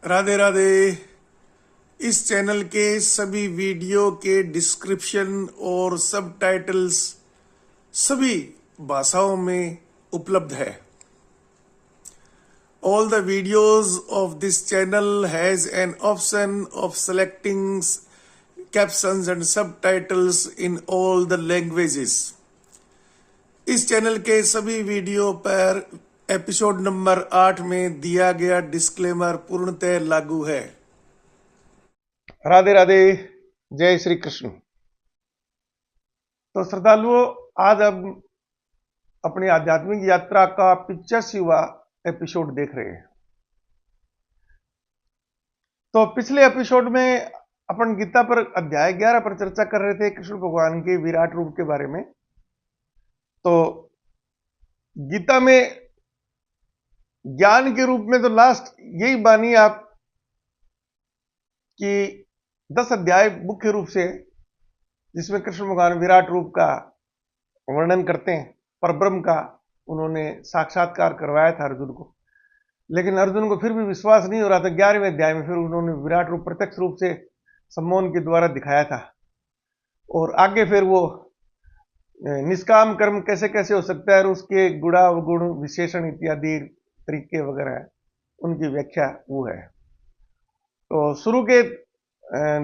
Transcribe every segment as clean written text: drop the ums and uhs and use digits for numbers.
राधे राधे। इस चैनल के सभी वीडियो के डिस्क्रिप्शन और सबटाइटल्स सभी भाषाओं में उपलब्ध है। All the videos of this channel has an option of selecting captions and subtitles in all the languages. इस चैनल के सभी वीडियो पर एपिसोड नंबर 8 में दिया गया डिस्क्लेमर पूर्णतः लागू है। राधे राधे, जय श्री कृष्ण। तो श्रद्धालुओं, आज हम अपनी आध्यात्मिक यात्रा का 85वां एपिसोड देख रहे हैं। तो पिछले एपिसोड में अपन गीता पर अध्याय 11 पर चर्चा कर रहे थे, कृष्ण भगवान के विराट रूप के बारे में। तो गीता में ज्ञान के रूप में तो लास्ट यही बानी आप कि 10 अध्याय मुख्य रूप से, जिसमें कृष्ण भगवान विराट रूप का वर्णन करते हैं, परब्रह्म का उन्होंने साक्षात्कार करवाया था अर्जुन को। लेकिन अर्जुन को फिर भी विश्वास नहीं हो रहा था। 11वें अध्याय में फिर उन्होंने विराट रूप प्रत्यक्ष रूप से सम्मोहन के द्वारा दिखाया था। और आगे फिर वो निष्काम कर्म कैसे कैसे हो सकता है और उसके गुण विशेषण इत्यादि तरीके वगैरह उनकी व्याख्या वो है। तो शुरू के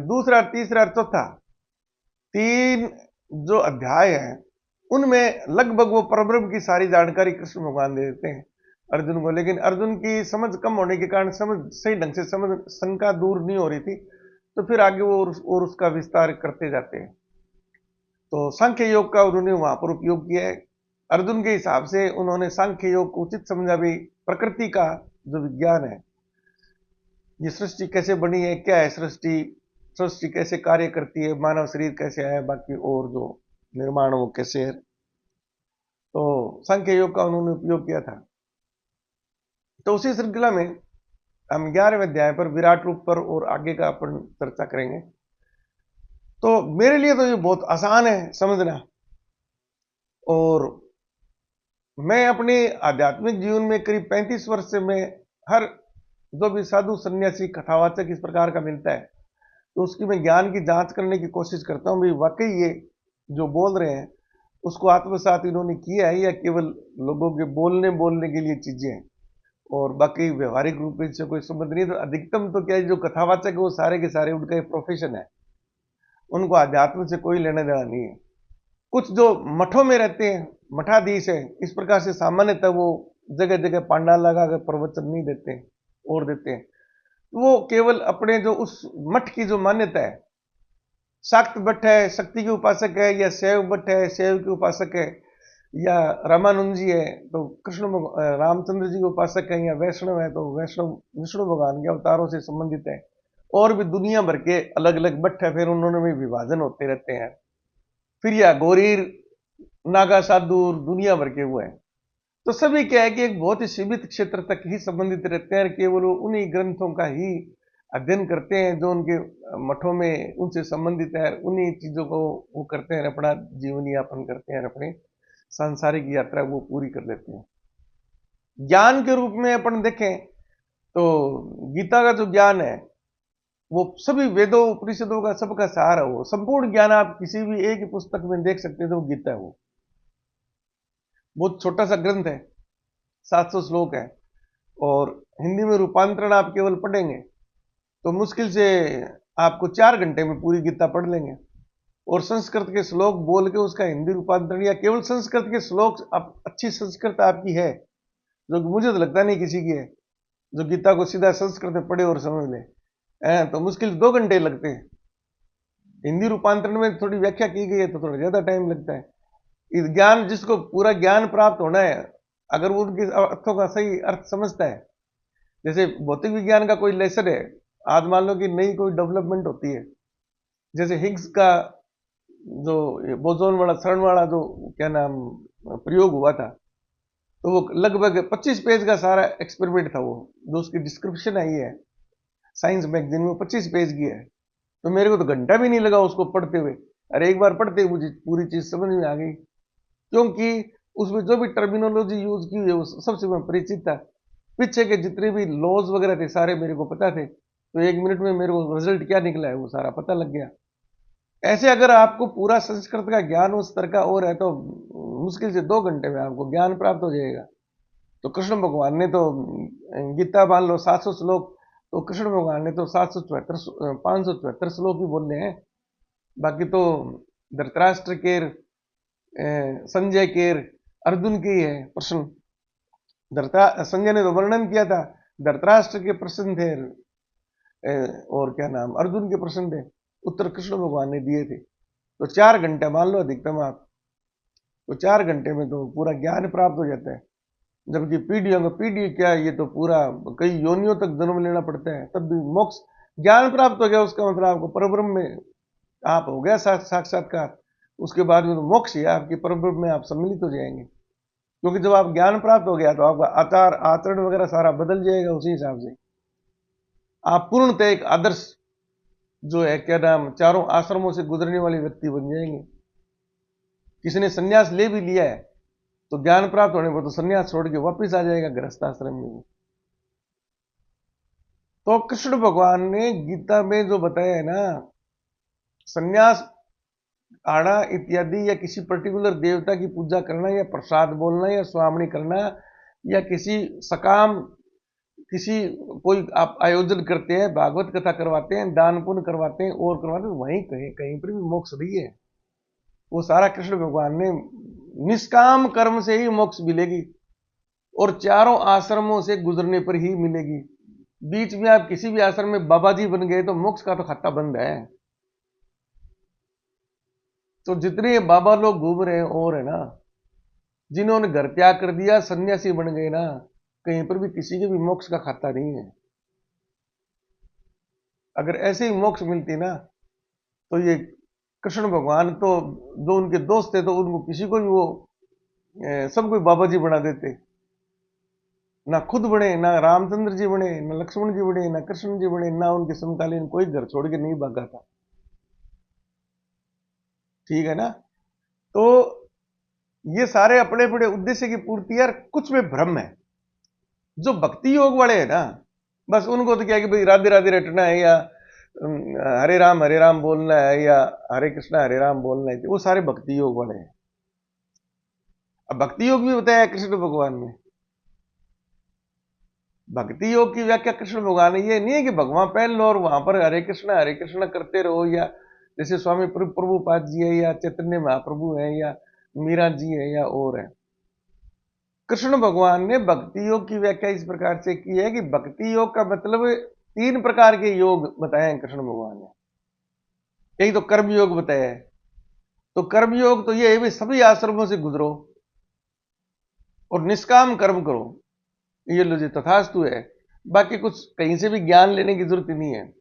दूसरा, तीसरा और चौथा 3 जो अध्याय हैं उनमें लगभग वो परब्रह्म की सारी जानकारी कृष्ण भगवान दे देते हैं अर्जुन को। लेकिन अर्जुन की समझ कम होने के कारण सही ढंग से शंका दूर नहीं हो रही थी, तो फिर आगे वो और उसका विस्तार करते जाते हैं। तो सांख्य योग का उन्होंने वहां पर उपयोग किया है। अर्जुन के हिसाब से उन्होंने सांख्य योग को उचित समझा भी। प्रकृति का जो विज्ञान है, ये सृष्टि कैसे बनी है, क्या है सृष्टि कैसे कार्य करती है, मानव शरीर कैसे है, बाकी और जो निर्माण वो कैसे है, तो सांख्य योग का उन्होंने उपयोग किया था। तो उसी श्रृंखला में हम 11वें अध्याय पर विराट रूप पर और आगे का अपन चर्चा करेंगे। तो मेरे लिए तो ये बहुत आसान है समझना, और मैं अपने आध्यात्मिक जीवन में करीब 35 वर्ष से मैं हर जो भी साधु सन्यासी कथावाचक इस प्रकार का मिलता है, तो उसकी मैं ज्ञान की जांच करने की कोशिश करता हूं भी वाकई ये जो बोल रहे हैं उसको आत्मसात इन्होंने किया है या केवल लोगों के बोलने के लिए चीजें हैं, और बाकी व्यवहारिक रूप से कोई संबंध नहीं। तो अधिकतम तो क्या है, जो कथावाचक है वो सारे के सारे उनका एक प्रोफेशन है, उनको अध्यात्म से कोई लेना देना नहीं है। कुछ जो मठों में रहते हैं, मठाधीश है, इस प्रकार से सामान्यतः वो जगह जगह पांडाल लगा कर प्रवचन नहीं देते और देते हैं। वो केवल अपने जो उस मठ की जो मान्यता है, शाक्त भट्ट है शक्ति के उपासक है, या शैव भट्ट है शैव के उपासक है, या रामानुज जी है तो रामचंद्र जी के उपासक है, या वैष्णव है तो वैष्णव विष्णु भगवान के अवतारों से संबंधित है, और भी दुनिया भर के अलग अलग भट्ट है। फिर उन्होंने भी विभाजन होते रहते हैं। फिर या गौरीर, नागा, साधुर, दुनिया भर के हुए हैं। तो सभी क्या है कि एक बहुत ही सीमित क्षेत्र तक ही संबंधित रहते हैं, केवल उन्हीं ग्रंथों का ही अध्ययन करते हैं जो उनके मठों में उनसे संबंधित है, उन्हीं चीजों को वो करते हैं, अपना जीवन यापन करते हैं, अपनी सांसारिक यात्रा वो पूरी कर लेते हैं। ज्ञान के रूप में अपन देखें तो गीता का जो ज्ञान है वो सभी वेदों उपनिषदों का सबका सहारा, वो संपूर्ण ज्ञान आप किसी भी एक ही पुस्तक में देख सकते हैं, तो वो गीता है। वो बहुत छोटा सा ग्रंथ है, 700 श्लोक है, और हिंदी में रूपांतरण आप केवल पढ़ेंगे तो मुश्किल से आपको 4 घंटे में पूरी गीता पढ़ लेंगे। और संस्कृत के श्लोक बोल के उसका हिंदी रूपांतरण, या केवल संस्कृत के श्लोक, आप अच्छी संस्कृत आपकी है, जो मुझे तो लगता नहीं किसी की है, जो गीता को सीधा संस्कृत में पढ़े और समझ ले, तो मुश्किल 2 घंटे लगते हैं। हिंदी रूपांतरण में थोड़ी व्याख्या की गई है तो थोड़ा ज्यादा टाइम लगता है। इस ज्ञान, जिसको पूरा ज्ञान प्राप्त होना है, अगर वो उनके अर्थों का सही अर्थ समझता है, जैसे भौतिक विज्ञान का कोई लेसन है, आज मान लो कि नई कोई डेवलपमेंट होती है, जैसे हिग्स का जो बोसोन वाला क्षण वाला जो क्या नाम प्रयोग हुआ था, तो वो लगभग 25 पेज का सारा एक्सपेरिमेंट था। वो जो उसकी डिस्क्रिप्शन आई है साइंस मैगजीन में, 25 पेज की है। तो मेरे को तो घंटा भी नहीं लगा उसको पढ़ते हुए। अरे एक बार पढ़ते मुझे पूरी चीज समझ में आ गई, क्योंकि उसमें जो भी टर्मिनोलॉजी यूज की हुई है वो सबसे मैं परिचित था। पीछे के जितने भी लॉज वगैरह थे सारे मेरे को पता थे, तो 1 मिनट में मेरे को रिजल्ट क्या निकला है वो सारा पता लग गया। ऐसे अगर आपको पूरा संस्कृत का ज्ञान उस तरह का और है तो मुश्किल से 2 घंटे में आपको ज्ञान प्राप्त हो जाएगा। तो कृष्ण भगवान ने तो गीता मान लो 700 श्लोक, तो कृष्ण भगवान ने तो 774 574 श्लोक ही बोलने हैं। बाकी तो धृतराष्ट्र के, संजय के, अर्जुन के ही है प्रश्न। संजय ने तो वर्णन किया था, धृतराष्ट्र के प्रश्न थे, और क्या नाम अर्जुन के प्रश्न थे, उत्तर कृष्ण भगवान ने दिए थे। तो 4 घंटे मान लो अधिकतम आप, तो 4 घंटे में तो पूरा ज्ञान प्राप्त हो जाता है। जबकि पीढ़ियों का पीढ़ी क्या है, ये तो पूरा कई योनियों तक जन्म लेना पड़ता है, तब भी मोक्ष ज्ञान प्राप्त हो गया उसका मतलब आपको परब्रह्म में आप हो गया साक्षात्कार। उसके बाद में तो मोक्ष है आपकी, परब्रह्म में आप सम्मिलित हो जाएंगे। क्योंकि जब आप ज्ञान प्राप्त हो गया तो आपका आचार आचरण वगैरह सारा बदल जाएगा, उसी हिसाब से आप पूर्णतः एक आदर्श जो है क्या नाम चारों आश्रमों से गुजरने वाले व्यक्ति बन जाएंगे। किसी ने संन्यास ले भी लिया है तो ज्ञान प्राप्त होने पर तो संन्यास छोड़ के वापिस आ जाएगा गृहस्थ आश्रम में। तो कृष्ण भगवान ने गीता में जो बताया है ना, संन्यास आना इत्यादि या किसी पर्टिकुलर देवता की पूजा करना या प्रसाद बोलना या स्वामणी करना या किसी सकाम किसी कोई आप आयोजन करते हैं, भागवत कथा करवाते हैं, दान पुण्य करवाते हैं और करवाते हैं, वहीं कहीं कहीं पर भी मोक्ष नहीं है। वो सारा कृष्ण भगवान ने निष्काम कर्म से ही मोक्ष मिलेगी और चारों आश्रमों से गुजरने पर ही मिलेगी। बीच में आप किसी भी आश्रम में बाबा जी बन गए तो मोक्ष का तो खाता बंद है। तो जितने बाबा लोग घूम रहे हैं और है ना, जिन्होंने घर त्याग कर दिया सन्यासी बन गए ना, कहीं पर भी किसी के भी मोक्ष का खाता नहीं है। अगर ऐसे ही मोक्ष मिलती ना तो ये कृष्ण भगवान तो जो उनके दोस्त थे तो उनको किसी को भी वो सबको बाबा जी बना देते। ना खुद बने, ना रामचंद्र जी बने, ना लक्ष्मण जी बने, ना कृष्ण जी बने, ना उनके समकालीन कोई घर छोड़ के नहीं भागा था। ठीक है ना। तो ये सारे अपने अपने उद्देश्य की पूर्ति यार कुछ में भ्रम है। जो भक्ति योग वाले हैं ना, बस उनको तो क्या है कि भाई राधे राधे रटना है या हरे राम बोलना है या हरे राम बोलना है, वो सारे भक्ति योग वाले हैं। अब भक्ति योग भी बताया कृष्ण भगवान ने। भक्ति योग की व्याख्या कृष्ण भगवान ने ये नहीं है कि भगवान पहन लो और वहां पर हरे कृष्ण करते रहो, या जैसे स्वामी प्रभुपाद जी है या चैतन्य महाप्रभु है या मीरा जी है या और है। कृष्ण भगवान ने भक्ति योग की व्याख्या इस प्रकार से की है कि भक्ति योग का मतलब 3 प्रकार के योग बताए हैं कृष्ण भगवान ने। एक तो कर्म योग बताया है, तो कर्म योग तो ये है सभी आश्रमों से गुजरो और निष्काम कर्म करो, ये लो जी तथास्तु है। बाकी कुछ कहीं से भी ज्ञान लेने की जरूरत नहीं है।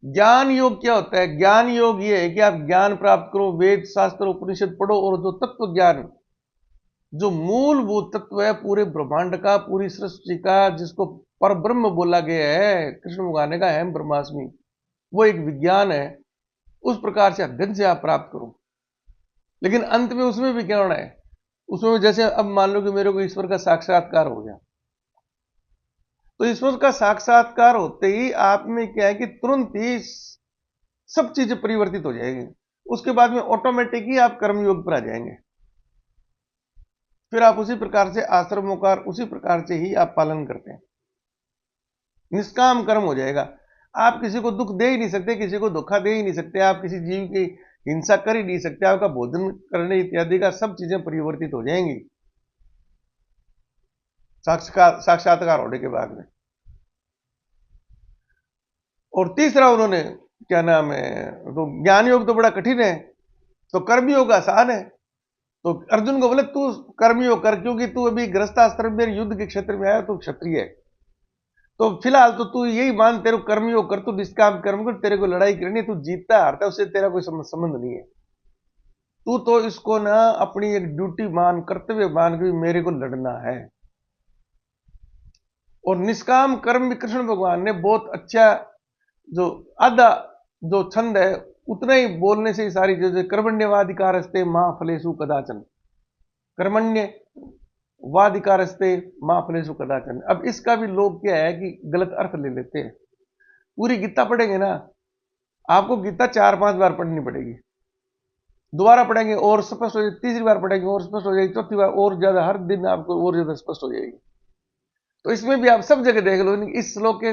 ज्ञान योग क्या होता है? ज्ञान योग ये है कि आप ज्ञान प्राप्त करो, वेद शास्त्र उपनिषद पढ़ो और जो तत्व ज्ञान, जो मूलभूत तत्व है पूरे ब्रह्मांड का, पूरी सृष्टि का, जिसको पर ब्रह्म बोला गया है, कृष्ण भगवान ने कहा है ब्रह्मास्मि, वो एक विज्ञान है। उस प्रकार से अध्ययन से आप प्राप्त करो। लेकिन अंत में उसमें भी क्या होना है? उसमें जैसे अब मान लो कि मेरे को ईश्वर का साक्षात्कार हो गया, तो ईश्वर का साक्षात्कार होते ही आप में क्या है कि तुरंत ही सब चीजें परिवर्तित हो जाएगी। उसके बाद में ऑटोमेटिक ही आप कर्मयोग पर आ जाएंगे। फिर आप उसी प्रकार से आश्रमों का उसी प्रकार से ही आप पालन करते हैं, निष्काम कर्म हो जाएगा। आप किसी को दुख दे ही नहीं सकते, किसी को धोखा दे ही नहीं सकते, आप किसी जीव की हिंसा कर ही नहीं सकते, आपका भोजन करने इत्यादि का सब चीजें परिवर्तित हो जाएंगी साक्षात्कार होने के बाद में। और तीसरा उन्होंने क्या नाम है, तो ज्ञान योग तो बड़ा कठिन है, तो कर्म योग आसान है। तो अर्जुन को बोले तू कर्मयोग कर, क्योंकि तू अभी गृहस्थाश्रम में युद्ध के क्षेत्र में आया, तू क्षत्रिय है, तो फिलहाल तो तू यही मान तेरे कर्मयोग कर, तू निष्काम कर्म कर, तेरे को लड़ाई करनी, तू जीतता हारता उससे तेरा कोई संबंध नहीं है। तू तो इसको ना अपनी एक ड्यूटी मान, कर्तव्य मान के मेरे को लड़ना है। और निष्काम कर्म भी कृष्ण भगवान ने बहुत अच्छा, जो आधा जो छंद है उतना ही बोलने से ही सारी चीजें, कर्मण्यवाधिकारस्ते मां फलेषु कदाचन, कर्मण्य वादिकारस्ते मां फलेषु कदाचन। अब इसका भी लोग क्या है कि गलत अर्थ ले लेते हैं। पूरी गीता पढ़ेंगे ना, आपको गीता 4-5 बार पढ़नी पड़ेगी, दोबारा पढ़ेंगे और स्पष्ट हो जाएगी, तीसरी बार पढ़ेंगे और स्पष्ट हो जाएगी, चौथी बार और ज्यादा, हर दिन आपको और ज्यादा स्पष्ट हो जाएगी। तो इसमें भी आप सब जगह देख लो, इस श्लोक के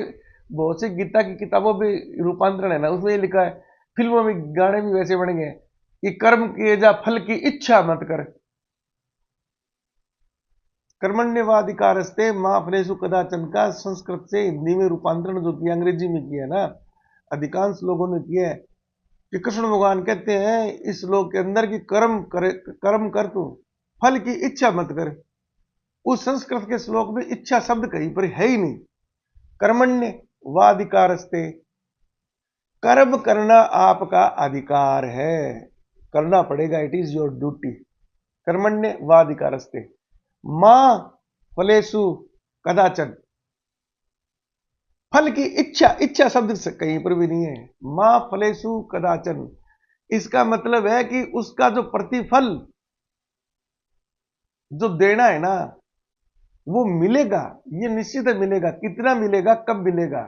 बहुत सी गीता की किताबों में रूपांतरण है ना, उसमें ये लिखा है, फिल्मों में गाने भी वैसे बन गए कि कर्म किए जा फल की इच्छा मत कर। कर्मण्यवाधिकारस्ते मां फलेषु कदाचन का संस्कृत से हिंदी में रूपांतरण जो किया, अंग्रेजी में किया ना, अधिकांश लोगों ने किया है कि कृष्ण भगवान कहते हैं इस श्लोक के अंदर कि कर्म कर तू, फल की इच्छा मत कर। उस संस्कृत के श्लोक में इच्छा शब्द कहीं पर है ही नहीं। कर्मण्य वाधिकारस्ते, कर्म करना आपका अधिकार है, करना पड़ेगा, इट इज योर ड्यूटी। कर्मण्य वाधिकारस्ते मां फलेषु कदाचन, फल की इच्छा, इच्छा शब्द से कहीं पर भी नहीं है। मां फलेषु कदाचन, इसका मतलब है कि उसका जो प्रतिफल जो देना है ना, वो मिलेगा, ये निश्चित है मिलेगा। कितना मिलेगा, कब मिलेगा,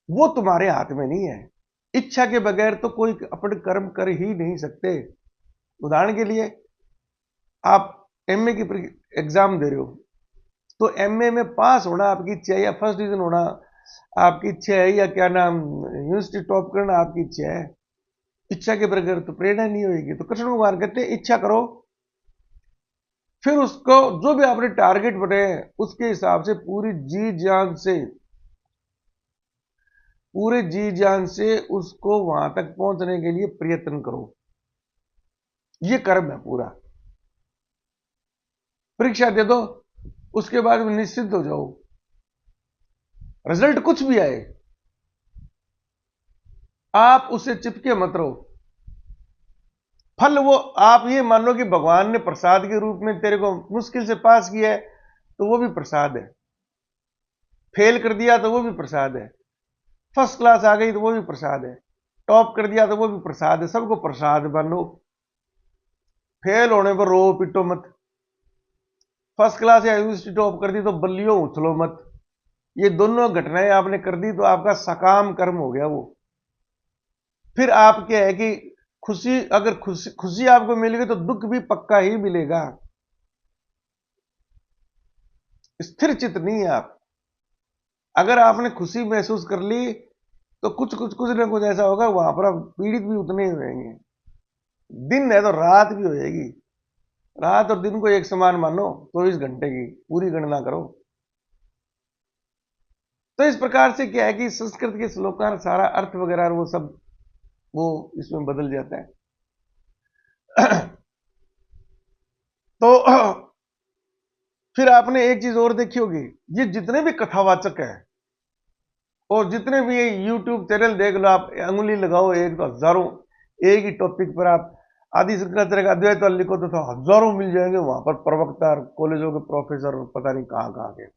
वो तुम्हारे हाथ में नहीं है। इच्छा के बगैर तो कोई अपने कर्म कर ही नहीं सकते। उदाहरण के लिए आप एमए की एग्जाम दे रहे हो, तो एमए में पास होना आपकी इच्छा है, या फर्स्ट डिवीजन होना आपकी इच्छा है, या क्या नाम यूनिवर्सिटी टॉप करना आपकी इच्छा है। इच्छा के बगैर तो प्रेरणा नहीं होगी। तो कृष्ण भगवान कहते हैं इच्छा करो, फिर उसको जो भी आपने टारगेट बने उसके हिसाब से पूरे जी जान से उसको वहां तक पहुंचने के लिए प्रयत्न करो। ये कर्म है पूरा। परीक्षा दे दो, उसके बाद में निश्चित हो जाओ, रिजल्ट कुछ भी आए आप उससे चिपके मत रहो। फल वो आप ये मान लो कि भगवान ने प्रसाद के रूप में तेरे को मुश्किल से पास किया है, तो वो भी प्रसाद है। फेल कर दिया तो वो भी प्रसाद है। फर्स्ट क्लास आ गई तो वो भी प्रसाद है। टॉप कर दिया तो वो भी प्रसाद है। सबको प्रसाद बनो। फेल होने पर रो पिटो मत। फर्स्ट क्लास या यूनिवर्सिटी टॉप कर दी तो बल्लियों उछलो मत। ये दोनों घटनाएं आपने कर दी तो आपका सकाम कर्म हो गया वो। फिर आप क्या है कि खुशी, अगर खुशी आपको मिल गई तो दुख भी पक्का ही मिलेगा। स्थिर चित नहीं है आप। अगर आपने खुशी महसूस कर ली तो कुछ ना कुछ ऐसा होगा, वहां पर आप पीड़ित भी उतने ही होंगे। दिन है तो रात भी हो जाएगी। रात और दिन को एक समान मानो, 24 घंटे की पूरी गणना करो। तो इस प्रकार से क्या है कि संस्कृत के श्लोक का सारा अर्थ वगैरह वो सब वो इसमें बदल जाता है। तो फिर आपने एक चीज और देखी होगी, ये जितने भी कथावाचक है और जितने भी ये यूट्यूब चैनल देख लो, आप अंगुली लगाओ एक तो हजारों, एक ही टॉपिक पर आप आदि शंकराचार्य का अद्वैत लिखो तो हजारों मिल जाएंगे वहां पर, प्रवक्ता, कॉलेजों के प्रोफेसर, पता नहीं कहां कहां के।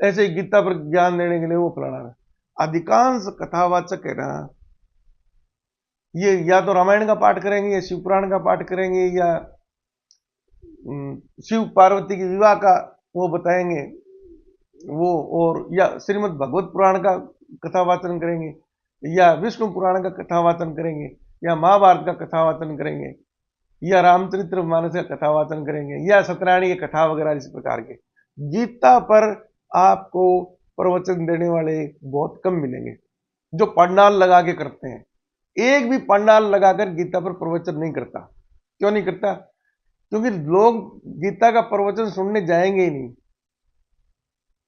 ऐसे ही गीता पर ज्ञान देने के लिए वो फलाना। अधिकांश कथावाचक है ना, ये या तो रामायण का पाठ करेंगे या शिव पुराण का पाठ करेंगे, या शिव पार्वती के विवाह का वो बताएंगे वो, और या श्रीमद् भगवत पुराण का कथावाचन करेंगे, या विष्णु पुराण का कथावाचन करेंगे, या महाभारत का कथावाचन करेंगे, या रामचरित्र मानस का कथावाचन करेंगे, या सत्यनारायण की कथा वगैरह इस प्रकार के। गीता पर आपको प्रवचन देने वाले बहुत कम मिलेंगे जो पंडाल लगा के करते हैं। एक भी पंडाल लगाकर गीता पर प्रवचन नहीं करता। क्यों नहीं करता? क्योंकि लोग गीता का प्रवचन सुनने जाएंगे ही नहीं।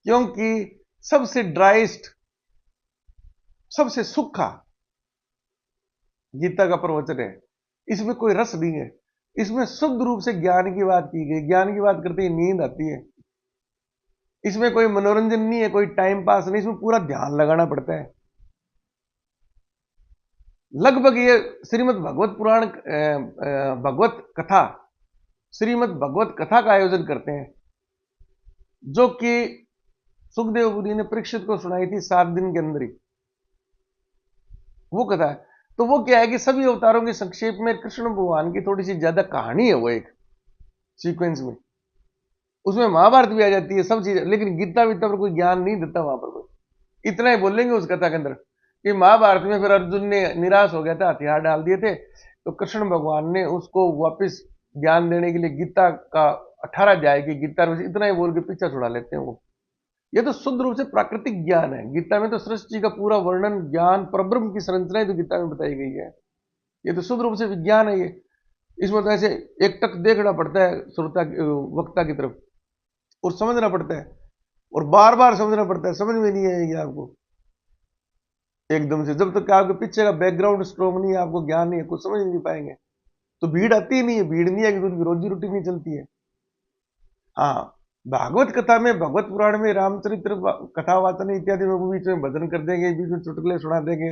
क्योंकि सबसे ड्राइस्ट, सबसे सूखा गीता का प्रवचन है। इसमें कोई रस नहीं है। इसमें शुद्ध रूप से ज्ञान की बात की गई। ज्ञान की बात करते ही नींद आती है। इसमें कोई मनोरंजन नहीं है, कोई टाइम पास नहीं, इसमें पूरा ध्यान लगाना पड़ता है। लगभग ये श्रीमद् भगवत पुराण, भगवत कथा, श्रीमद् भगवत कथा का आयोजन करते हैं, जो कि सुखदेव मुनि ने परीक्षित को सुनाई थी 7 दिन के अंदर ही वो कथा है। तो वो क्या है कि सभी अवतारों के संक्षेप में कृष्ण भगवान की थोड़ी सी ज्यादा कहानी है, वो एक सीक्वेंस में। उसमें महाभारत भी आ जाती है, सब चीजें, लेकिन गीता वीता पर कोई ज्ञान नहीं देता वहां पर कोई। इतना ही बोलेंगे उस कथा के अंदर कि महाभारत में फिर अर्जुन ने निराश हो गया था, हथियार डाल दिए थे, तो कृष्ण भगवान ने उसको वापस ज्ञान देने के लिए गीता का 18 अध्याय की गीता इतना ही बोल के पीछा छुड़ा लेते हैं वो। ये तो शुद्ध रूप से प्राकृतिक ज्ञान है। गीता में तो सृष्टि का पूरा वर्णन, ज्ञान, परब्रह्म की संरचना तो गीता में बताई गई है। ये तो शुद्ध रूप से विज्ञान है ये। इसमें तो ऐसे एक टक देखना पड़ता है श्रोता वक्ता की तरफ और समझना पड़ता है, और बार बार समझना पड़ता है, समझ में नहीं आएगी आपको एकदम से। जब तक आपके पीछे का बैकग्राउंड स्ट्रॉन्ग नहीं है, आपको ज्ञान नहीं है, कुछ समझ नहीं पाएंगे। तो भीड़ आती ही नहीं है, भीड़ नहीं है कि उनकी रोजी रोटी नहीं चलती है। हाँ, भागवत कथा में, भगवत पुराण में, रामचरित्र कथा वाचन इत्यादि में वो बीच में भजन कर देंगे, बीच में चुटकुले सुना देंगे,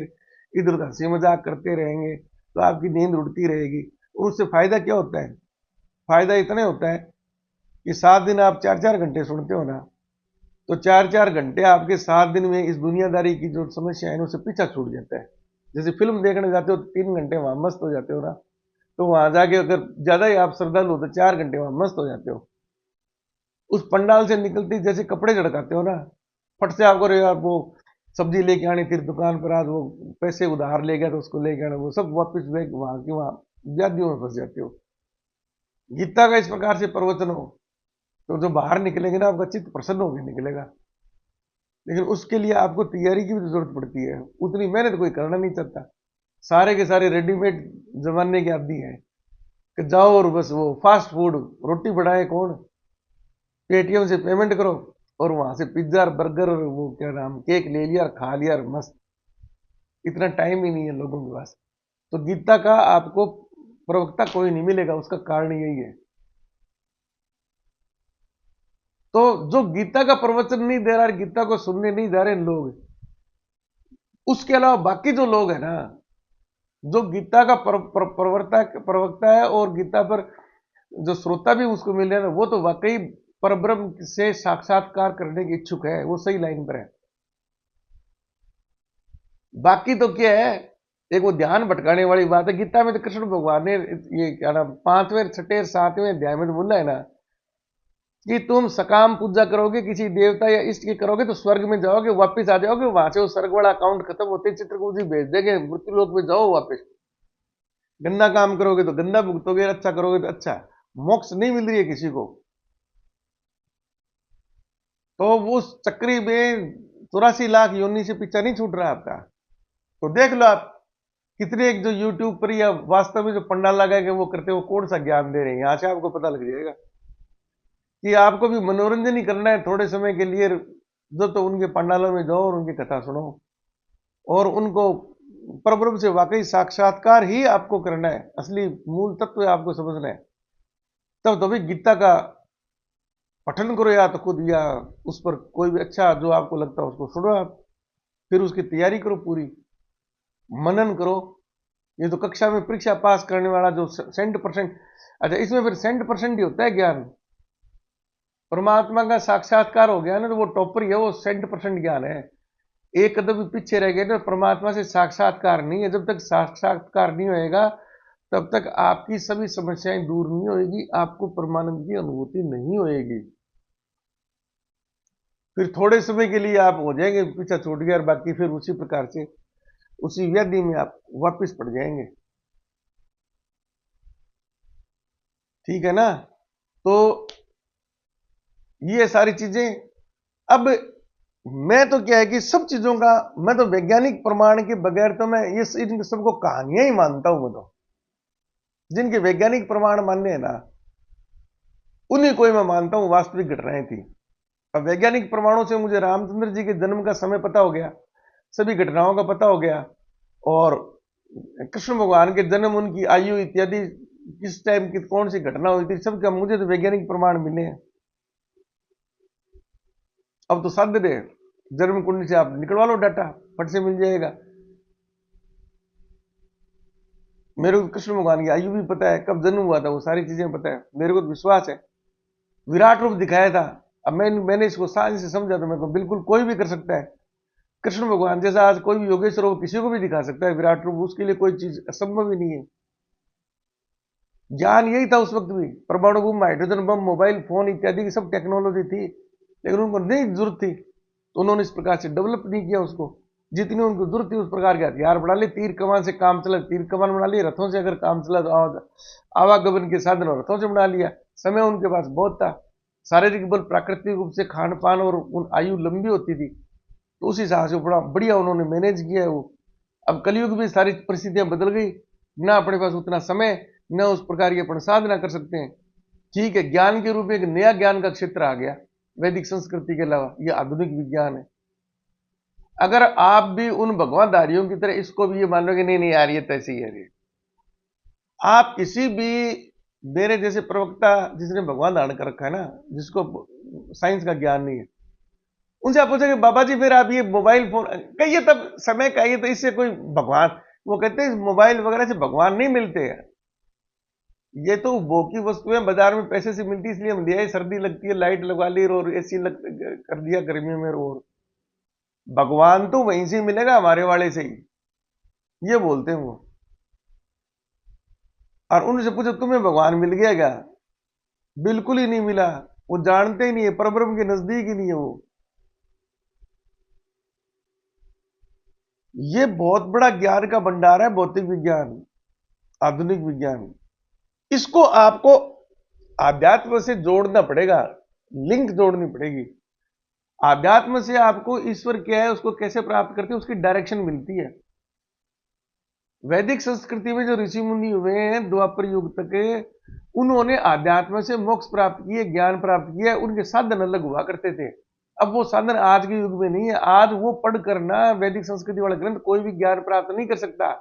इधर उधर हंसी मजाक करते रहेंगे, तो आपकी नींद उड़ती रहेगी। और उससे फायदा क्या होता है? फायदा इतना होता है कि 7 दिन आप 4-4 घंटे सुनते हो ना, तो 4-4 घंटे आपके 7 दिन में इस दुनियादारी की जो समस्या है उससे पीछा छूट जाता है। जैसे फिल्म देखने जाते हो तो 3 घंटे वहां मस्त हो जाते हो ना, तो वहां जाके अगर ज्यादा ही आप श्रद्धालु हो तो 4 घंटे वहां मस्त हो जाते हो। उस पंडाल से निकलते जैसे कपड़े झड़काते हो ना, फट से आपको यार वो सब्जी लेके आनी, फिर दुकान पर आज वो पैसे उधार ले गया तो उसको लेके आना, वो सब वापस वहां की वहां व्याधियों में फंस जाते हो। गीता का इस प्रकार से प्रवचन हो तो जो बाहर निकलेंगे ना, आपका चित्त प्रसन्न होकर निकलेगा। लेकिन उसके लिए आपको तैयारी की भी जरूरत पड़ती है, उतनी मेहनत कोई करना नहीं चाहता। सारे के सारे रेडीमेड जमाने के आदि हैं कि जाओ और बस वो फास्ट फूड, रोटी बढ़ाए कौन, पेटीएम से पेमेंट करो और वहां से पिज्जा और बर्गर और वो क्या नाम केक ले लिया और खा लिया और मस्त। इतना टाइम ही नहीं है लोगों के पास। तो गीता का आपको प्रवक्ता कोई नहीं मिलेगा, उसका कारण यही है। तो जो गीता का प्रवचन नहीं दे रहा, गीता को सुनने नहीं जा रहे लोग, उसके अलावा बाकी जो लोग है ना, जो गीता का प्रवक्ता है और गीता पर जो श्रोता भी उसको मिल रहे हैं, वो तो वाकई परब्रह्म से साक्षात्कार करने की इच्छुक है, वो सही लाइन पर है। बाकी तो क्या है, एक वो ध्यान भटकाने वाली बात है। गीता में तो कृष्ण भगवान ने ये क्या नाम 5वें 6वें 7वें अध्याय में तो बोला है ना कि तुम सकाम पूजा करोगे, किसी देवता या इष्ट की करोगे तो स्वर्ग में जाओगे, वापस आ जाओगे, वहां से वो स्वर्ग वाला अकाउंट खत्म होते चित्रकूट जी भेज देंगे, मृत्यु लोक में जाओ वापस। गंदा काम करोगे तो गंदा भुगतोगे, अच्छा करोगे तो अच्छा। मोक्ष नहीं मिल रही है किसी को। तो वो चक्री में 84 लाख योनि से पीछा नहीं छूट रहा आपका। तो देख लो आप कितने एक जो यूट्यूब पर या वास्तव में जो पंडाल लगा के वो करते हैं, वो कौन सा ज्ञान दे रहे हैं, यहां से आपको पता लग जाएगा कि आपको भी मनोरंजन ही करना है थोड़े समय के लिए। जो तो उनके पंडालों में जाओ और उनकी कथा सुनो और उनको परब्रह्म से वाकई साक्षात्कार ही आपको करना है, असली मूल तत्व आपको समझना है। तब तो भी गीता का पठन करो, या तो खुद या उस पर कोई भी अच्छा जो आपको लगता है उसको सुनो आप, फिर उसकी तैयारी करो, पूरी मनन करो। ये तो कक्षा में परीक्षा पास करने वाला जो 100%, अच्छा इसमें फिर 100% ही होता है ज्ञान। परमात्मा का साक्षात्कार हो गया ना तो वो टॉपर ही है, वो 100% ज्ञान है। एक कदम भी पीछे रह गए तो परमात्मा से साक्षात्कार नहीं है। जब तक साक्षात्कार नहीं होएगा तब तक आपकी सभी समस्याएं दूर नहीं होगी, आपको परमानंद की अनुभूति नहीं होएगी। फिर थोड़े समय के लिए आप हो जाएंगे पीछा छूट गया, और बाकी फिर उसी प्रकार से उसी व्याधि में आप वापिस पड़ जाएंगे। ठीक है ना? तो ये सारी चीजें, अब मैं तो क्या है कि सब चीजों का मैं तो वैज्ञानिक प्रमाण के बगैर तो मैं ये इन सबको कहानियां ही मानता हूं। मैं तो जिनके वैज्ञानिक प्रमाण मानने हैं ना, उन्हीं को ही मैं मानता हूं वास्तविक घटनाएं थी। अब वैज्ञानिक प्रमाणों से मुझे रामचंद्र जी के जन्म का समय पता हो गया, सभी घटनाओं का पता हो गया, और कृष्ण भगवान के जन्म, उनकी आयु इत्यादि, किस टाइम की कौन सी घटना हुई थी, सबका मुझे तो वैज्ञानिक प्रमाण मिले हैं। अब तो साध्य दे, जन्म कुंडली से आप निकलवा लो डाटा, फट से मिल जाएगा। मेरे को कृष्ण भगवान की आयु भी पता है, कब जन्म हुआ था, वो सारी चीजें पता है, मेरे को तो विश्वास है। विराट रूप दिखाया था, अब मैंने इसको साजिश से समझा, तो मेरे को बिल्कुल कोई भी कर सकता है। कृष्ण भगवान जैसा आज कोई भी योगेश्वर हो किसी को भी दिखा सकता है विराट रूप, उसके लिए कोई चीज असंभव ही नहीं है। ज्ञान यही था उस वक्त भी। परमाणु बम, हाइड्रोजन बम, मोबाइल फोन इत्यादि की सब टेक्नोलॉजी थी, लेकिन उनको नहीं जरूरत थी तो उन्होंने इस प्रकार से डेवलप नहीं किया उसको। जितनी उनको जरूरत थी उस प्रकार के हथियार बना लिए, तीर कमान से काम चला तीर कमान बना लिए, रथों से अगर काम चला तो आवागमन के साधन रथों से बना लिया। समय उनके पास बहुत था, शारीरिक बल प्राकृतिक रूप से खान पान और उन आयु लंबी होती थी, तो उस हिसाब से बड़ा बढ़िया उन्होंने मैनेज किया है वो। अब कलयुग में सारी परिस्थितियां बदल गई, ना अपने पास उतना समय, न उस प्रकार की अपन साधना कर सकते हैं। ठीक है, ज्ञान के रूप में एक नया ज्ञान का क्षेत्र आ गया वैदिक संस्कृति के अलावा, यह आधुनिक विज्ञान है। अगर आप भी उन भगवानधारियों की तरह इसको भी ये मान लो कि नहीं नहीं यार ये तो ऐसी है, आप किसी भी मेरे जैसे प्रवक्ता जिसने भगवान धारण कर रखा है ना, जिसको साइंस का ज्ञान नहीं है, उनसे आप पूछेंगे बाबा जी फिर आप ये मोबाइल फोन कहिए, तब समय कहिए तो इससे कोई भगवान, वो कहते हैं मोबाइल वगैरह से भगवान नहीं मिलते हैं, ये तो उपभोग की वस्तुएं बाजार में पैसे से मिलती, इसलिए हम लिया, सर्दी लगती है लाइट लगवा ली और एसी कर दिया गर्मियों में, और भगवान तो वहीं से मिलेगा हमारे वाले से ही, ये बोलते हैं वो। और उनसे पूछो तुम्हें भगवान मिल गया क्या, बिल्कुल ही नहीं मिला, वो जानते ही नहीं है, परब्रह्म के नजदीक ही नहीं है वो। ये बहुत बड़ा ज्ञान का भंडार है भौतिक विज्ञान, आधुनिक विज्ञान। इसको आपको आध्यात्म से जोड़ना पड़ेगा, लिंक जोड़नी पड़ेगी। आध्यात्म से आपको ईश्वर क्या है, उसको कैसे प्राप्त करते हैं, उसकी डायरेक्शन मिलती है। वैदिक संस्कृति में जो ऋषि मुनि हुए हैं द्वापर युग तक, उन्होंने आध्यात्म से मोक्ष प्राप्त किए, ज्ञान प्राप्त किया, उनके साधन अलग हुआ करते थे। अब वो साधन आज के युग में नहीं है। आज वो पढ़ करना वैदिक संस्कृति वाला ग्रंथ कोई भी ज्ञान प्राप्त नहीं कर सकता।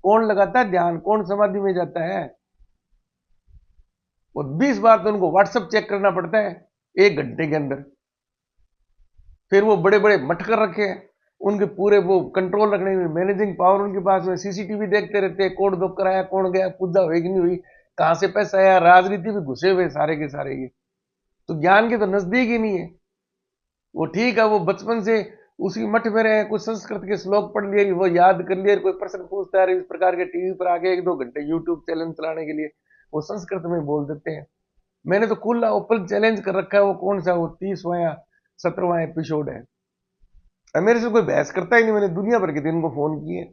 कौन लगाता है ध्यान, कौन समाधि में जाता है, वो 20 बार तो उनको व्हाट्सएप चेक करना पड़ता है 1 घंटे के अंदर। फिर वो बड़े बड़े मठ कर रखे हैं, उनके पूरे वो कंट्रोल रखने में मैनेजिंग पावर उनके पास में, सीसीटीवी देखते रहते हैं, कौन धोख कराया, कौन गया, पूजा हुई कि नहीं हुई, कहां से पैसा आया, राजनीति में घुसे हुए सारे के सारे। ये तो ज्ञान के तो नजदीक ही नहीं है। वो ठीक है, वो बचपन से उसी मठ में रहे, कुछ संस्कृत के श्लोक पढ़ लिए, वो याद कर लिए, कोई प्रश्न पूछता है इस प्रकार के टीवी पर आके 1-2 घंटे यूट्यूब चैनल चलाने के लिए वो संस्कृत में बोल देते हैं। मैंने तो खुला ओपन चैलेंज कर रखा है, वो कौन सा वो 30वां या 17वां एपिसोड है, मेरे से कोई बहस करता ही नहीं। मैंने दुनिया भर के दिन को फोन किए,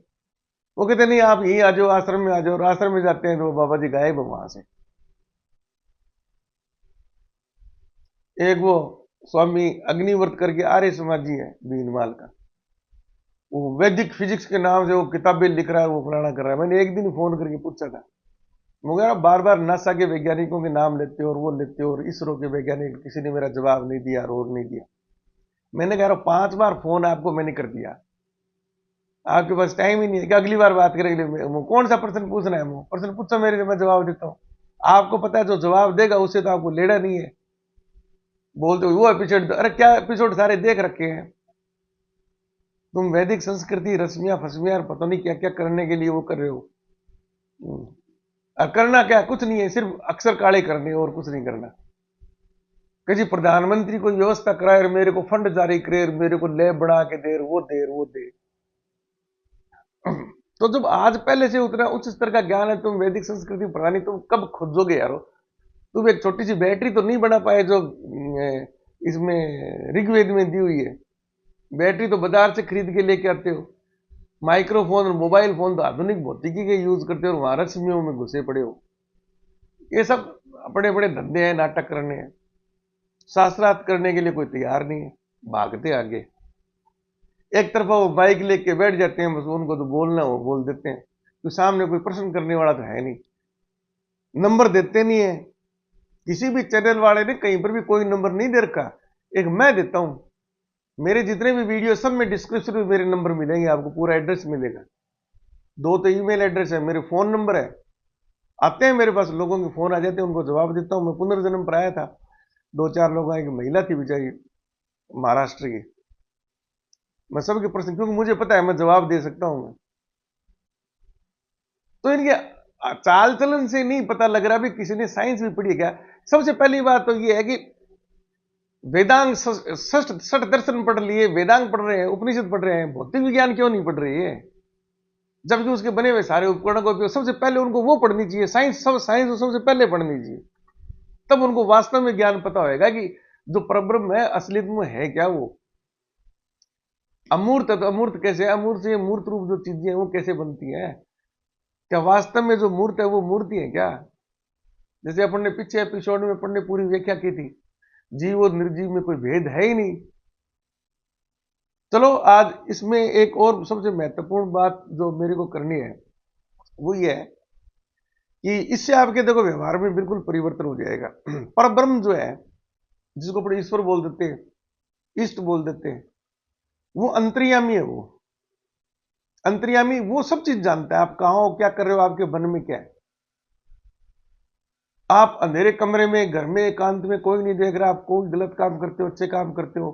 वो कहते नहीं आप यहीं आ जाओ, आश्रम में आ जाओ, और आश्रम में जाते हैं तो बाबा जी गायब वहां से। एक वो स्वामी अग्निवर्त करके आर्य समाजी है भीनमाल का, वो वैदिक फिजिक्स के नाम से वो किताबें लिख रहा है, वो फलाना कर रहा है। मैंने एक दिन फोन करके पूछा था, मगर आप बार बार नासा के वैज्ञानिकों के नाम लेते हो और वो लेते हो, और इसरो के वैज्ञानिक, किसी ने मेरा जवाब नहीं दिया और नहीं दिया। मैंने कह रहा 5 बार फोन आपको मैंने कर दिया, आपके पास टाइम ही नहीं है कि अगली बार बात करेंगे। कौन सा प्रश्न पूछना है, वो प्रश्न पूछो मेरे से, मैं जवाब देता हूँ। आपको पता है जो जवाब देगा उससे तो आपको लेना नहीं है। बोलते हो वो एपिसोड, अरे क्या एपिसोड सारे देख रखे हैं तुम, वैदिक संस्कृति रश्मियां फसमियां पता नहीं क्या क्या करने के लिए वो कर रहे हो। करना क्या, कुछ नहीं है, सिर्फ अक्षर काले करने और कुछ नहीं करना। किसी प्रधानमंत्री को व्यवस्था कराए और मेरे को फंड जारी करे और मेरे को लैब बना के दे, वो दे वो दे। तो जब आज पहले से उतना उच्च स्तर का ज्ञान है, तुम वैदिक संस्कृति पढ़ा नहीं, तुम कब खोजोगे यारो। तुम एक छोटी सी बैटरी तो नहीं बना पाए जो इसमें ऋग्वेद में दी हुई है। बैटरी तो बाजार से खरीद के लेके आते हो। माइक्रोफोन और मोबाइल फोन तो आधुनिक भौतिकी के यूज करते हो और वहां रश्मियों में घुसे पड़े हो। ये सब बड़े बड़े धंधे हैं, नाटक करने हैं, शास्त्रार्थ करने के लिए कोई तैयार नहीं है, भागते आगे। एक तरफा वो बाइक लेके बैठ जाते हैं, बस उनको तो बोलना वो बोल देते हैं, तो सामने कोई प्रश्न करने वाला तो है नहीं, नंबर देते नहीं है। किसी भी चैनल वाले ने कहीं पर भी कोई नंबर नहीं दे रखा, एक मैं देता हूं। मेरे जितने भी वीडियो सब में डिस्क्रिप्शन में मेरे नंबर मिलेंगे, आपको पूरा एड्रेस मिलेगा। 2 तो ईमेल एड्रेस है, मेरे फोन नंबर है। आते हैं मेरे पास, लोगों के फोन आ जाते हैं, उनको जवाब देता हूं। मैं पुनर्जन्म पर आया था, 2-4 लोग आए, एक महिला थी बेचारी महाराष्ट्र की, मैं सबके प्रश्न, क्योंकि मुझे पता है मैं जवाब दे सकता हूं। तो इनके चाल चलन से नहीं पता लग रहा भी किसी ने साइंस भी पढ़ी है क्या। सबसे पहली बात तो ये है कि वेदांग षट दर्शन पढ़ लिए, वेदांग पढ़ रहे हैं, उपनिषद पढ़ रहे हैं, भौतिक विज्ञान क्यों नहीं पढ़ रहे हैं। जबकि उसके बने हुए सारे उपकरणों का उपयोग सबसे पहले उनको वो पढ़नी चाहिए, साइंस सबसे पहले पढ़नी चाहिए। तब उनको वास्तव में ज्ञान पता होगा कि जो परब्रह्म है असलियत में है क्या। वो अमूर्त है तो अमूर्त कैसे है, अमूर्त से मूर्त रूप जो चीजें हैं वो कैसे बनती हैं। क्या वास्तव में जो मूर्त है वो मूर्ति है क्या। जैसे अपन ने पीछे एपिसोड में अपन ने पूरी व्याख्या की थी, जीव और निर्जीव में कोई भेद है ही नहीं। चलो आज इसमें एक और सबसे महत्वपूर्ण बात जो मेरे को करनी है वो ये है कि इससे आपके देखो व्यवहार में बिल्कुल परिवर्तन हो जाएगा। परब्रह्म जो है, जिसको अपने ईश्वर बोल देते हैं, इष्ट बोल देते हैं, वो अंतर्यामी है। वो अंतर्यामी वो सब चीज जानता है, आप कहां हो, क्या कर रहे हो, आपके मन में क्या है। आप अंधेरे कमरे में घर में एकांत में कोई नहीं देख रहा, आप कोई गलत काम करते हो अच्छे काम करते हो,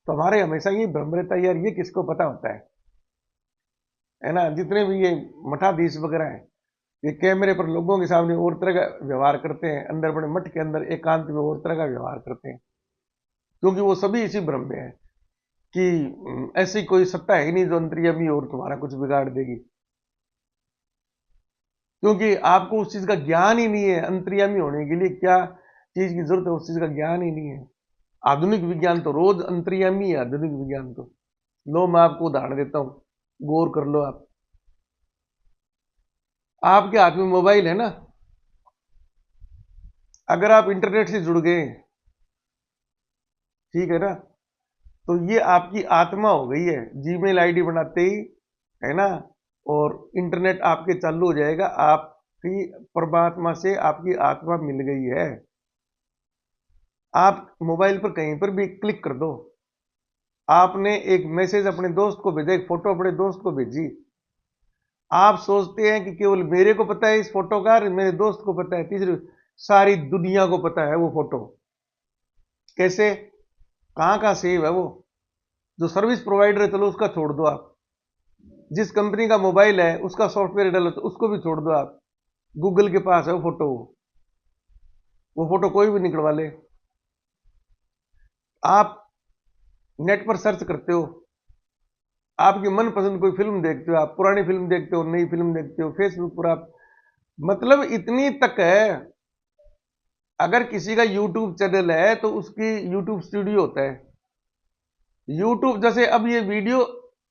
तो हमारे हमेशा ये भ्रम रहता है यार ये किसको पता होता है ना। जितने भी ये मठाधीश वगैरह हैं ये कैमरे पर लोगों के सामने और तरह का व्यवहार करते हैं, अंदर बड़े मठ के अंदर एकांत में और तरह का व्यवहार करते हैं, क्योंकि वो सभी इसी भ्रम में है कि ऐसी कोई सत्ता है ही नहीं जो अंतर्यामी और तुम्हारा कुछ बिगाड़ देगी। क्योंकि आपको उस चीज का ज्ञान ही नहीं है। अंतर्यामी होने के लिए क्या चीज की जरूरत है, उस चीज का ज्ञान ही नहीं है। आधुनिक विज्ञान तो रोज अंतर्यामी है। आधुनिक विज्ञान तो लो, मैं आपको उदाहरण देता हूं, गौर कर लो। आप आपके हाथ में मोबाइल है ना, अगर आप इंटरनेट से जुड़ गए, ठीक है ना, तो ये आपकी आत्मा हो गई है। जीमेल आईडी बनाते ही, है ना, और इंटरनेट आपके चालू हो जाएगा। आपकी परमात्मा से आपकी आत्मा मिल गई है। आप मोबाइल पर कहीं पर भी क्लिक कर दो, आपने एक मैसेज अपने दोस्त को भेजा, एक फोटो अपने दोस्त को भेजी, आप सोचते हैं कि केवल मेरे को पता है इस फोटो का, मेरे दोस्त को पता है, तीसरी सारी दुनिया को पता है वो फोटो। कैसे, कहां कहां सेव है वो। जो सर्विस प्रोवाइडर है चलो उसका छोड़ दो, आप जिस कंपनी का मोबाइल है उसका सॉफ्टवेयर डालो तो उसको भी छोड़ दो। आप गूगल के पास है वो फोटो, वो फोटो कोई भी निकलवा ले। आप नेट पर सर्च करते हो, आपकी मनपसंद कोई फिल्म देखते हो, आप पुरानी फिल्म देखते हो, नई फिल्म देखते हो, फेसबुक पर आप, मतलब इतनी तक है। अगर किसी का यूट्यूब चैनल है तो उसकी यूट्यूब स्टूडियो होता है। यूट्यूब जैसे अब ये वीडियो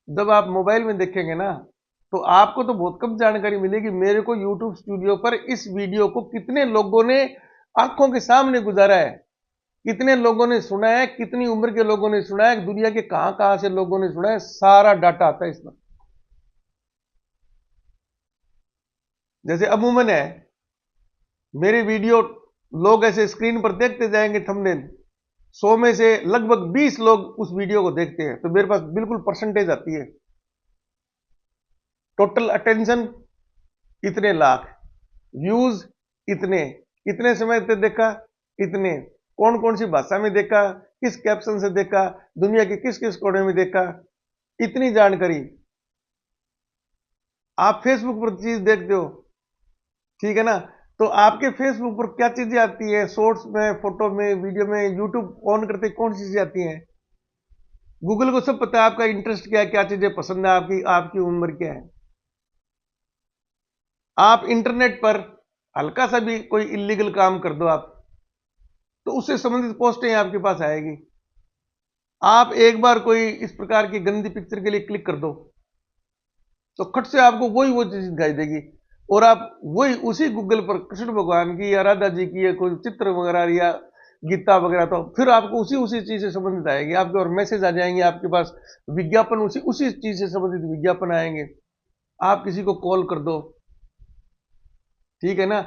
जब आप मोबाइल में देखेंगे ना, तो आपको तो बहुत कम जानकारी मिलेगी मेरे को यूट्यूब स्टूडियो पर इस वीडियो को कितने लोगों ने आंखों के सामने गुजारा है, कितने लोगों ने सुना है, कितनी उम्र के लोगों ने सुना है, दुनिया के कहां कहां से लोगों ने सुना है, सारा डाटा आता है इसमें। जैसे अमूमन है, मेरे वीडियो लोग ऐसे स्क्रीन पर देखते जाएंगे थंबनेल, 100 में से लगभग 20 लोग उस वीडियो को देखते हैं, तो मेरे पास बिल्कुल परसेंटेज आती है। टोटल अटेंशन इतने लाख, व्यूज इतने, कितने समय तक देखा इतने, कौन कौन सी भाषा में देखा, किस कैप्शन से देखा, दुनिया के किस किस कोने में देखा, इतनी जानकारी। आप फेसबुक पर चीज देखते हो, ठीक है ना, तो आपके फेसबुक पर क्या चीजें आती है, शॉर्ट्स में, फोटो में, वीडियो में, यूट्यूब ऑन करते कौन सी चीजें आती हैं। गूगल को सब पता है आपका इंटरेस्ट क्या है, क्या चीजें पसंद है, आपकी आपकी उम्र क्या है। आप इंटरनेट पर हल्का सा भी कोई इलीगल काम कर दो आप, तो उससे संबंधित पोस्टें आपके पास आएगी। आप एक बार कोई इस प्रकार की गंदी पिक्चर के लिए क्लिक कर दो, तो खट से आपको वही वो चीज दिखाई देगी, और आप वही उसी गूगल पर कृष्ण भगवान की या राधा जी की या कोई चित्र वगैरह या गीता वगैरह, तो फिर आपको उसी उसी चीज से संबंधित आएगी आपके, और मैसेज आ जाएंगे आपके पास, विज्ञापन उसी उसी चीज से संबंधित विज्ञापन आएंगे। आप किसी को कॉल कर दो, ठीक है ना,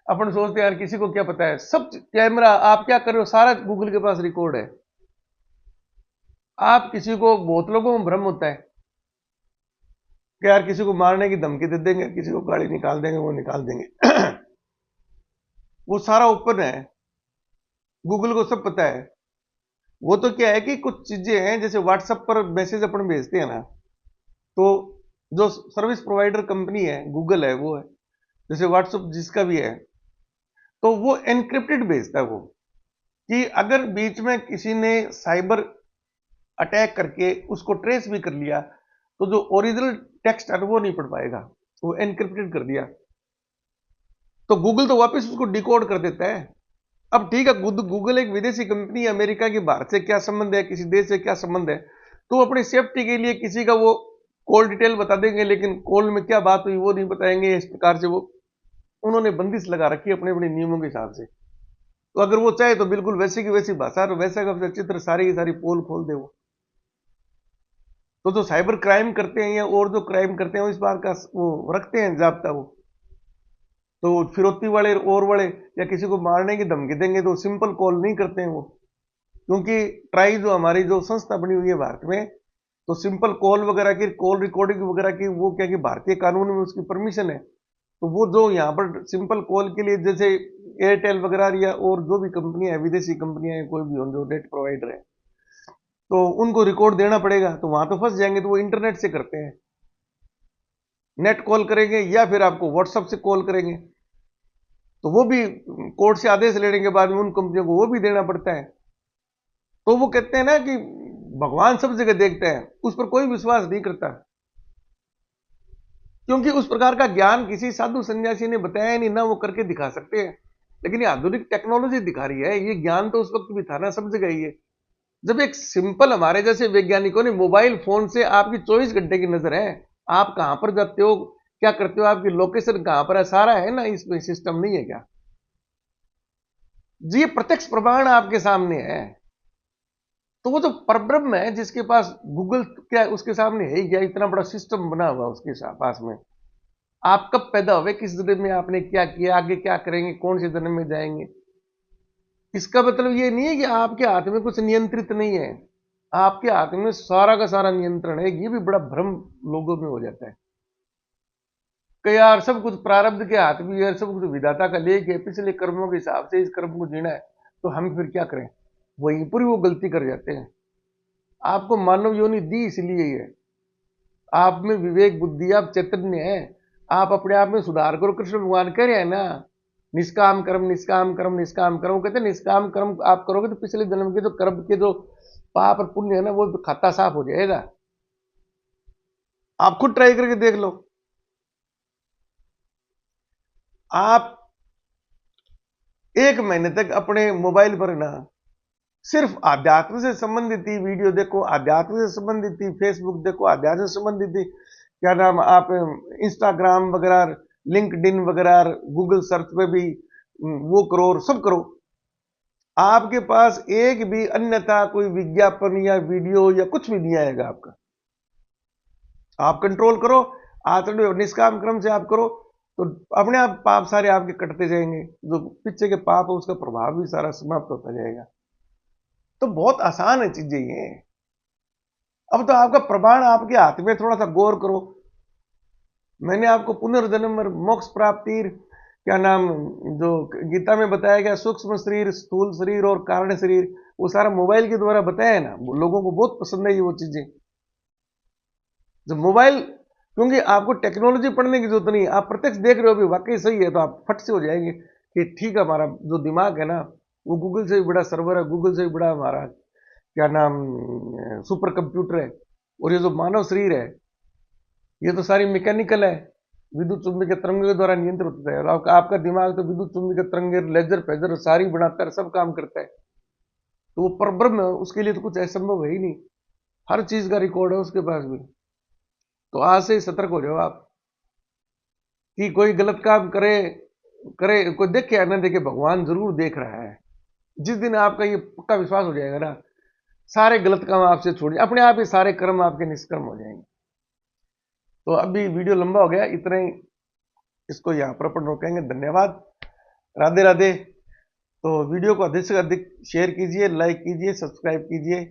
अपन सोचते हैं यार किसी को क्या पता है, सब कैमरा आप क्या कर रहे हो सारा गूगल के पास रिकॉर्ड है। आप किसी को, बहुत लोगों में भ्रम होता है कि यार किसी को मारने की धमकी दे देंगे, किसी को गाड़ी निकाल देंगे, वो निकाल देंगे। वो सारा ओपन है, गूगल को सब पता है। वो तो क्या है कि कुछ चीजें हैं, जैसे व्हाट्सएप पर मैसेज अपन भेजते हैं ना, तो जो सर्विस प्रोवाइडर कंपनी है गूगल है, वो है, जैसे व्हाट्सएप जिसका भी है, तो वो एनक्रिप्टेड भेजता है वो, कि अगर बीच में किसी ने साइबर अटैक करके उसको ट्रेस भी कर लिया, तो जो ओरिजिनल टेक्स्ट है वो नहीं पढ़ पाएगा। वो एनक्रिप्टेड कर दिया, तो गूगल तो वापस उसको डिकोड कर देता है। अब ठीक है, गूगल एक विदेशी कंपनी है, अमेरिका की भारत से क्या संबंध है, किसी देश से क्या संबंध है, तो अपनी सेफ्टी के लिए किसी का वो कॉल डिटेल बता देंगे, लेकिन कॉल में क्या बात हुई वो नहीं बताएंगे। इस प्रकार से वो उन्होंने बंदिश लगा रखी है अपने अपने नियमों के हिसाब से। तो अगर वो चाहे तो बिल्कुल वैसी की वैसी भाषा और वैसा का वैसा चित्र सारी की सारी पोल खोल दे वो। तो जो साइबर क्राइम करते हैं या और जो क्राइम करते हैं वो इस बात का वो रखते हैं जाब्ता वो। तो फिरौती वाले और वाले या किसी को मारने की धमकी देंगे तो सिंपल कॉल नहीं करते हैं वो, क्योंकि ट्राई जो हमारी जो संस्था बनी हुई है भारत में, तो सिंपल कॉल वगैरह की कॉल रिकॉर्डिंग वगैरह की वो क्या कि भारतीय कानून में उसकी परमिशन है। तो वो जो यहाँ पर सिंपल कॉल के लिए जैसे एयरटेल वगैरह या और जो भी कंपनियां हैं, विदेशी कंपनियां हैं, कोई भी हो जो नेट प्रोवाइडर है, तो उनको रिकॉर्ड देना पड़ेगा, तो वहां तो फंस जाएंगे। तो वो इंटरनेट से करते हैं, नेट कॉल करेंगे या फिर आपको व्हाट्सएप से कॉल करेंगे, तो वो भी कोर्ट से आदेश लेने के बाद में उन कंपनियों को वो भी देना पड़ता है। तो वो कहते हैं ना कि भगवान सब जगह देखते हैं, उस पर कोई विश्वास नहीं करता, क्योंकि उस प्रकार का ज्ञान किसी साधु सन्यासी ने बताया नहीं, ना वो करके दिखा सकते हैं। लेकिन ये आधुनिक टेक्नोलॉजी दिखा रही है, ये ज्ञान तो उस वक्त भी था ना, सब जगह ही है। जब एक सिंपल हमारे जैसे वैज्ञानिकों ने मोबाइल फोन से आपकी 24 घंटे की नजर है, आप कहां पर जाते हो, क्या करते हो, आपकी लोकेशन कहां पर है, सारा है ना, इसमें सिस्टम नहीं है क्या जी? ये प्रत्यक्ष प्रमाण आपके सामने है। तो वो जो परब्रह्म है जिसके पास गूगल क्या उसके सामने है क्या, इतना बड़ा सिस्टम बना हुआ उसके पास में। आप कब पैदा हुए, किस जन्म में आपने क्या किया, आगे क्या करेंगे, कौन से जन्म में जाएंगे, इसका मतलब ये नहीं है कि आपके हाथ में कुछ नियंत्रित नहीं है। आपके हाथ में सारा का सारा नियंत्रण है। ये भी बड़ा भ्रम लोगों में हो जाता है कि यार सब कुछ प्रारब्ध के हाथ में है, सब कुछ विधाता का लेख है, पिछले कर्मों के हिसाब से इस कर्म को जीना है, तो हम फिर क्या करें। वहीं पर वो गलती कर जाते हैं। आपको मानव योनि दी इसलिए है, आप में विवेक बुद्धि, आप चैतन्य है, आप अपने आप में सुधार करो। कृष्ण भगवान कह रहे हैं ना, निष्काम कर्म निष्काम कर्म निष्काम कर्म। कहते हैं निष्काम कर्म आप करोगे तो पिछले जन्म के जो कर्म के जो पाप और पुण्य है ना, वो खाता साफ हो जाएगा। आप खुद ट्राई करके देख लो। आप 1 महीने तक अपने मोबाइल पर ना सिर्फ आध्यात्म से संबंधित ही वीडियो देखो, अध्यात्म से संबंधित ही फेसबुक देखो, अध्यात्म से संबंधित ही क्या नाम आप इंस्टाग्राम वगैरह, लिंक्डइन वगैरह, गूगल सर्च पे भी वो करो और सब करो। आपके पास एक भी अन्यथा कोई विज्ञापन या वीडियो या कुछ भी नहीं आएगा आपका। आप कंट्रोल करो, आचरण और निष्काम क्रम से आप करो, तो अपने आप पाप सारे आपके कटते जाएंगे। जो पीछे के पाप है उसका प्रभाव भी सारा समाप्त होता जाएगा। तो बहुत आसान है चीजें ये। अब तो आपका प्रमाण आपके हाथ में, थोड़ा सा गौर करो। मैंने आपको पुनर्जन्म और मोक्ष प्राप्ति क्या नाम जो गीता में बताया गया, सूक्ष्म शरीर, स्थूल शरीर और कारण शरीर, वो सारा मोबाइल के द्वारा बताया है ना। लोगों को बहुत पसंद है ये वो चीजें। जब मोबाइल, क्योंकि आपको टेक्नोलॉजी पढ़ने की जरूरत नहीं, आप प्रत्यक्ष देख रहे हो भी वाकई सही है, तो आप फट से हो जाएंगे कि ठीक है, हमारा जो दिमाग है ना वो गूगल से भी बड़ा सर्वर है, गूगल से भी बड़ा हमारा क्या नाम सुपर कंप्यूटर है। और ये जो मानव शरीर है ये तो सारी मैकेनिकल है, विद्युत चुंबकीय तरंगों के द्वारा नियंत्रित होता है। और आपका दिमाग तो विद्युत चुंबकीय तरंगे, लेजर फेजर सारी बनाता है, सब काम करता है। तो वो परब्रह्म है, उसके लिए तो कुछ असंभव है ही नहीं। हर चीज का रिकॉर्ड है उसके पास भी। तो आज से ही सतर्क हो जाओ आप कि कोई गलत काम करे करे, कोई देखे या ना देखे, भगवान जरूर देख रहा है। जिस दिन आपका ये पक्का विश्वास हो जाएगा ना, सारे गलत काम आपसे छोड़िए, अपने आप ही सारे कर्म आपके निष्कर्म हो जाएंगे। तो अभी वीडियो लंबा हो गया, इतना ही इसको यहाँ पर अपन रोकेंगे। धन्यवाद, राधे राधे। तो वीडियो को अधिक से अधिक शेयर कीजिए, लाइक कीजिए, सब्सक्राइब कीजिए।